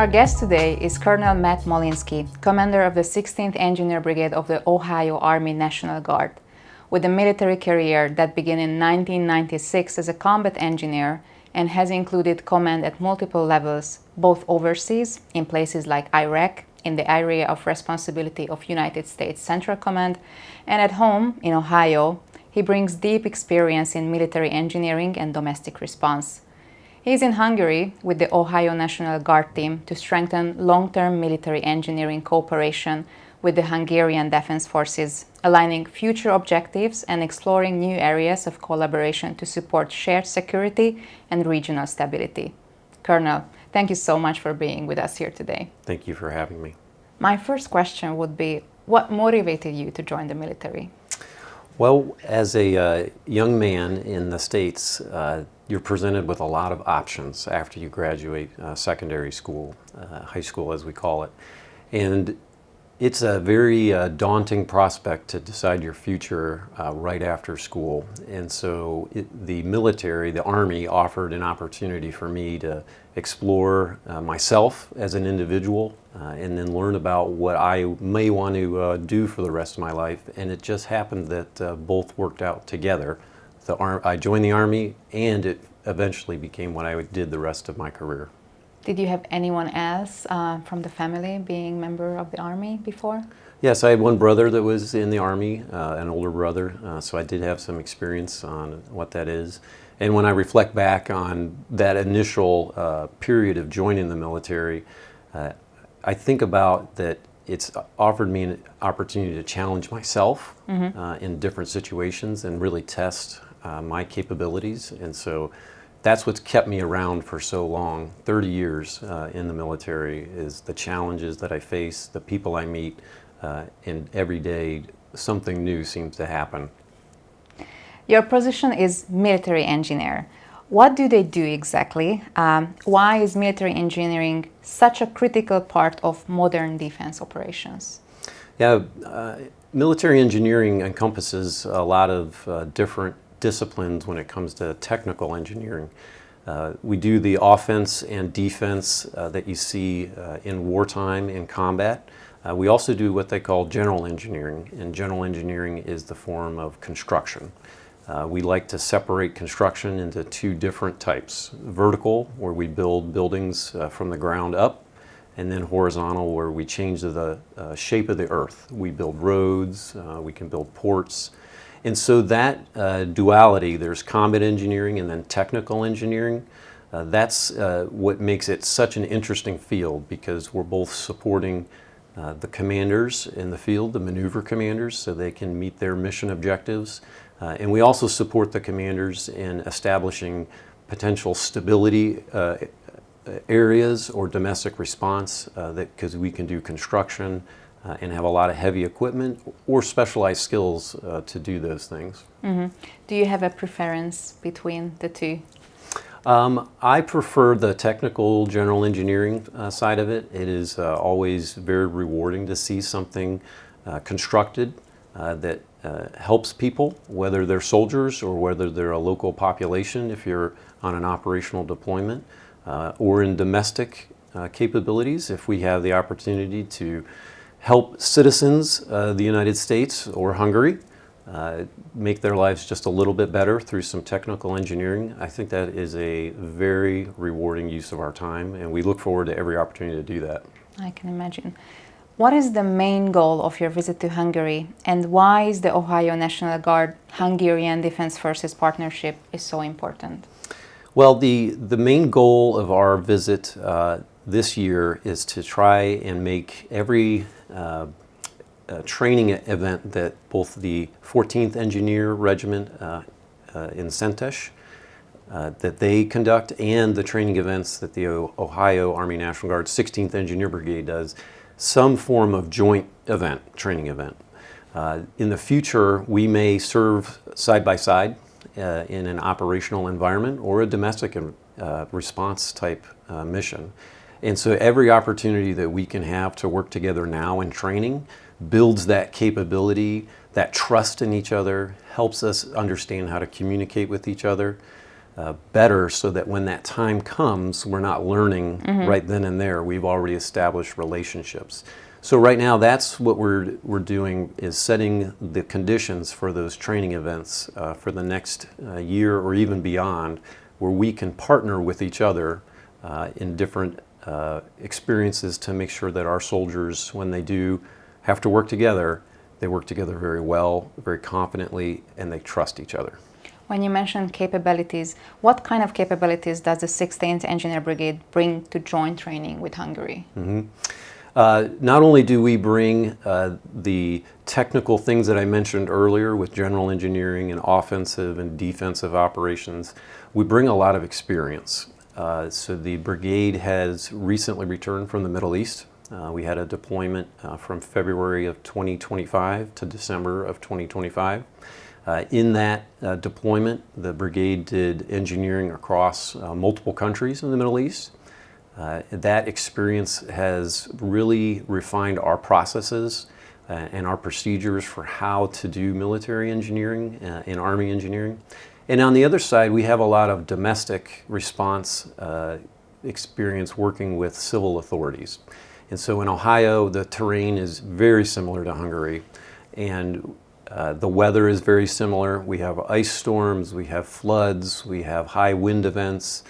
Our guest today is Colonel Matt Molinski, commander of the 16th Engineer Brigade of the Ohio Army National Guard. With a military career that began in 1996 as a combat engineer and has included command at multiple levels, both overseas, in places like Iraq, in the area of responsibility of United States Central Command, and at home in Ohio, he brings deep experience in military engineering and domestic response. He is in Hungary with the Ohio National Guard team to strengthen long-term military engineering cooperation with the Hungarian Defence Forces, aligning future objectives and exploring new areas of collaboration to support shared security and regional stability. Colonel, thank you so much for being with us here today. Thank you for having me. My first question would be, what motivated you to join the military? Well, as a young man in the States, you're presented with a lot of options after you graduate secondary school, high school as we call it. And it's a very daunting prospect to decide your future right after school. And so the military, the Army, offered an opportunity for me to explore myself as an individual and then learn about what I may want to do for the rest of my life. And it just happened that both worked out together. I joined the Army, and it eventually became what I did the rest of my career. Did you have anyone else from the family being a member of the Army before? Yes, I had one brother that was in the Army, an older brother, so I did have some experience on what that is. And when I reflect back on that initial period of joining the military, I think about that it's offered me an opportunity to challenge myself in different situations and really test my capabilities. And so that's what's kept me around for so long, 30 years in the military, is the challenges that I face, the people I meet, and every day something new seems to happen. Your position is military engineer. What do they do exactly? Why is military engineering such a critical part of modern defense operations? Yeah, military engineering encompasses a lot of different disciplines when it comes to technical engineering. We do the offense and defense that you see in wartime, in combat. We also do what they call general engineering, and general engineering is the form of construction. We like to separate construction into two different types. Vertical, where we build buildings from the ground up, and then horizontal, where we change the shape of the earth. We build roads, we can build ports. And so that duality, there's combat engineering and then technical engineering, that's what makes it such an interesting field, because we're both supporting the commanders in the field, the maneuver commanders, so they can meet their mission objectives. And we also support the commanders in establishing potential stability areas or domestic response, because we can do construction and have a lot of heavy equipment or specialized skills to do those things. Mm-hmm. Do you have a preference between the two? I prefer the technical general engineering side of it. It is always very rewarding to see something constructed that helps people, whether they're soldiers or whether they're a local population, if you're on an operational deployment, or in domestic capabilities, if we have the opportunity to help citizens of the United States or Hungary make their lives just a little bit better through some technical engineering. I think that is a very rewarding use of our time, and we look forward to every opportunity to do that. I can imagine. What is the main goal of your visit to Hungary, and why is the Ohio National Guard Hungarian Defence Forces partnership is so important? Well, the main goal of our visit this year is to try and make every training event that both the 14th Engineer Regiment in Szentes that they conduct, and the training events that the Ohio Army National Guard 16th Engineer Brigade does, some form of joint event, training event. In the future, we may serve side by side in an operational environment or a domestic response type mission. And so every opportunity that we can have to work together now in training builds that capability, that trust in each other, helps us understand how to communicate with each other. better so that when that time comes, we're not learning right then and there. We've already established relationships. So right now, that's what we're doing, is setting the conditions for those training events for the next year or even beyond, where we can partner with each other in different experiences to make sure that our soldiers, when they do have to work together, they work together very well, very confidently, and they trust each other. When you mentioned capabilities, what kind of capabilities does the 16th Engineer Brigade bring to joint training with Hungary? Not only do we bring the technical things that I mentioned earlier with general engineering and offensive and defensive operations, we bring a lot of experience. So the brigade has recently returned from the Middle East. We had a deployment from February of 2025 to December of 2025. In that deployment, the brigade did engineering across multiple countries in the Middle East. That experience has really refined our processes and our procedures for how to do military engineering and Army engineering. And on the other side, we have a lot of domestic response experience working with civil authorities. And so in Ohio, the terrain is very similar to Hungary, and the weather is very similar. We have ice storms, we have floods, we have high wind events.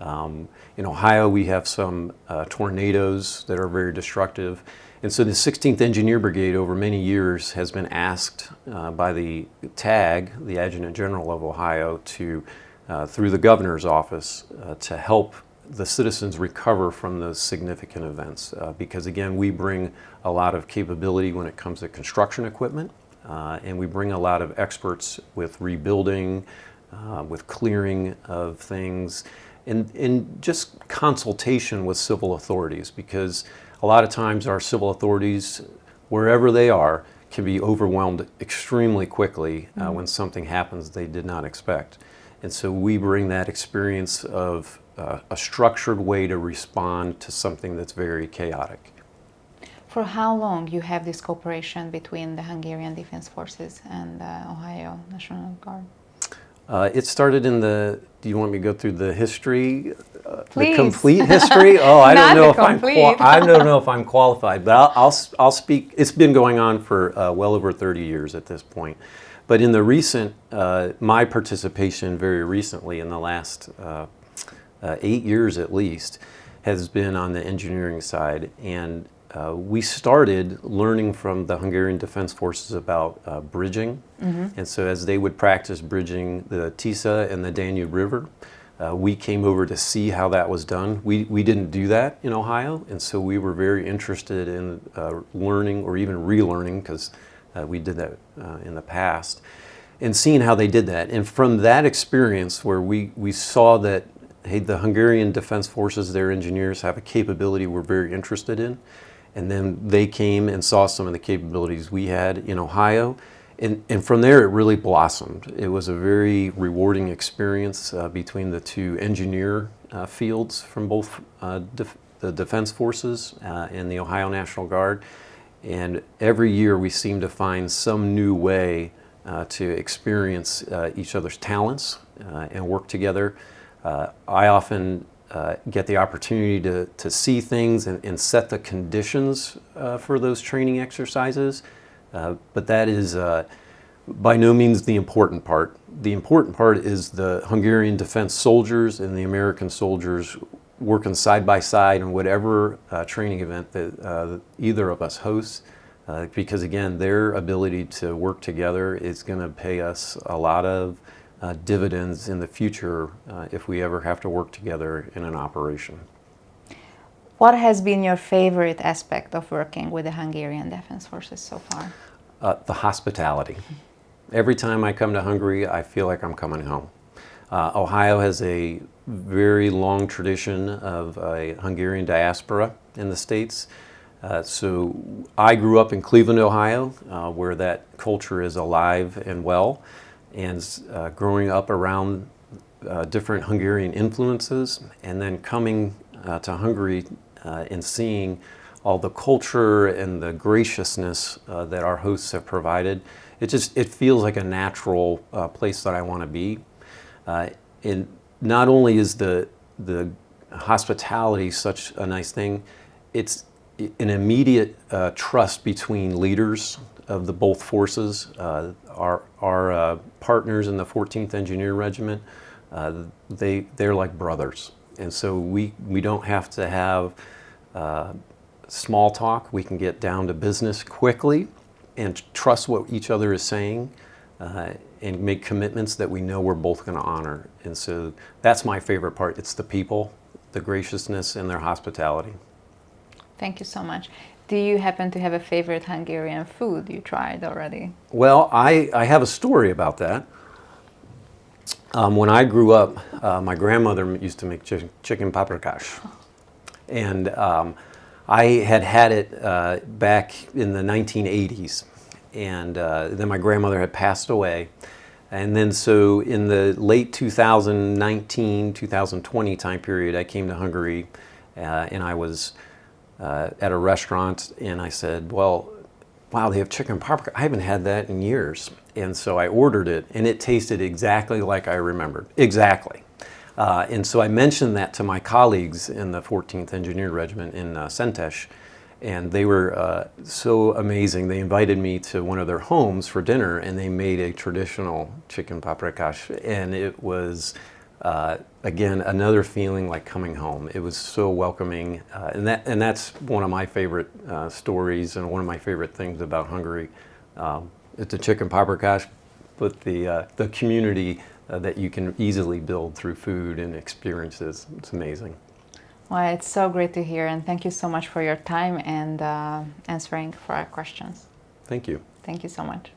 In Ohio, we have some tornadoes that are very destructive. And so the 16th Engineer Brigade over many years has been asked by the TAG, the Adjutant General of Ohio, to, through the governor's office, to help the citizens recover from those significant events. Because again, we bring a lot of capability when it comes to construction equipment, and we bring a lot of experts with rebuilding, with clearing of things, and just consultation with civil authorities, because a lot of times our civil authorities, wherever they are, can be overwhelmed extremely quickly when something happens they did not expect. And so we bring that experience of a structured way to respond to something that's very chaotic. For how long you have this cooperation between the Hungarian Defence Forces and the Ohio National Guard? It started in the, do you want me to go through the history? Please. The complete history? Oh, I don't know if I don't know if I'm qualified, but I'll speak. It's been going on for well over 30 years at this point. But in the recent, my participation very recently in the last 8 years at least has been on the engineering side, and we started learning from the Hungarian Defence Forces about bridging. And so as they would practice bridging the Tisza and the Danube River, we came over to see how that was done. We didn't do that in Ohio, and so we were very interested in learning, or even relearning, because we did that in the past, and seeing how they did that. And from that experience, where we saw that, hey, the Hungarian Defence Forces, their engineers have a capability we're very interested in. And then they came and saw some of the capabilities we had in Ohio. And from there, it really blossomed. It was a very rewarding experience between the two engineer fields from both the Defense Forces and the Ohio National Guard. And every year, we seem to find some new way to experience each other's talents and work together. I often get the opportunity to see things and set the conditions for those training exercises. But that is by no means the important part. The important part is the Hungarian defense soldiers and the American soldiers working side by side in whatever training event that either of us hosts. Because again, their ability to work together is going to pay us a lot of dividends in the future if we ever have to work together in an operation. What has been your favorite aspect of working with the Hungarian Defence Forces so far? The hospitality. Every time I come to Hungary, I feel like I'm coming home. Ohio has a very long tradition of a Hungarian diaspora in the States. So I grew up in Cleveland, Ohio, where that culture is alive and well. And growing up around different Hungarian influences, and then coming to Hungary and seeing all the culture and the graciousness that our hosts have provided, it feels like a natural place that I want to be. And not only is the hospitality such a nice thing, it's an immediate trust between leaders of the both forces. Our partners in the 14th Engineer Regiment, they're like brothers, and so we don't have to have small talk. We can get down to business quickly and trust what each other is saying, and make commitments that we know we're both going to honor. And so that's my favorite part. It's the people, the graciousness, and their hospitality. Thank you so much. Do you happen to have a favorite Hungarian food you tried already? Well, I have a story about that. When I grew up, my grandmother used to make chicken paprikash. And I had it back in the 1980s. And then my grandmother had passed away. And then so in the late 2019, 2020 time period, I came to Hungary, and I was at a restaurant, and I said, well, wow, they have chicken paprika. I haven't had that in years. And so I ordered it, and it tasted exactly like I remembered. Exactly. And so I mentioned that to my colleagues in the 14th Engineer Regiment in Szentes, and they were so amazing. They invited me to one of their homes for dinner, and they made a traditional chicken paprikash, and it was, again, another feeling like coming home. It was so welcoming, and that's one of my favorite stories, and one of my favorite things about Hungary. It's a chicken paprikash, but the community that you can easily build through food and experiences. It's amazing. Well, it's so great to hear, and thank you so much for your time and answering for our questions. Thank you. Thank you so much.